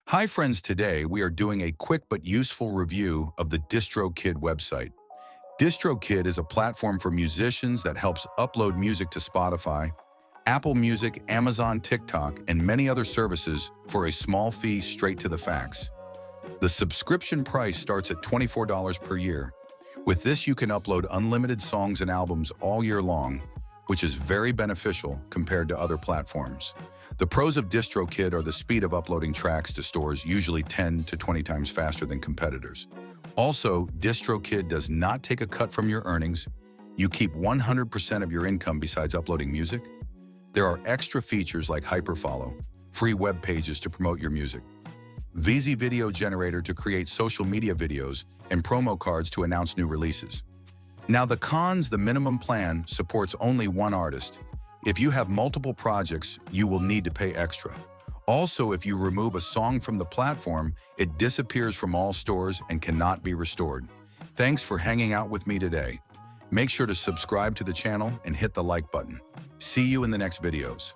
Hi friends, today we are doing a quick but useful review of the DistroKid website. DistroKid is a platform for musicians that helps upload music to Spotify, Apple Music, Amazon, TikTok, and many other services for a small fee straight to the fax. The subscription price starts at $24 per year. With this, you can upload unlimited songs and albums all year long, which is very beneficial compared to other platforms. The pros of DistroKid are the speed of uploading tracks to stores, usually 10 to 20 times faster than competitors. Also, DistroKid does not take a cut from your earnings. You keep 100% of your income besides uploading music. There are extra features like hyperfollow, free web pages to promote your music, VZ video generator to create social media videos, and promo cards to announce new releases. Now the cons: the minimum plan supports only one artist. If you have multiple projects, you will need to pay extra. Also, if you remove a song from the platform, it disappears from all stores and cannot be restored. Thanks for hanging out with me today. Make sure to subscribe to the channel and hit the like button. See you in the next videos.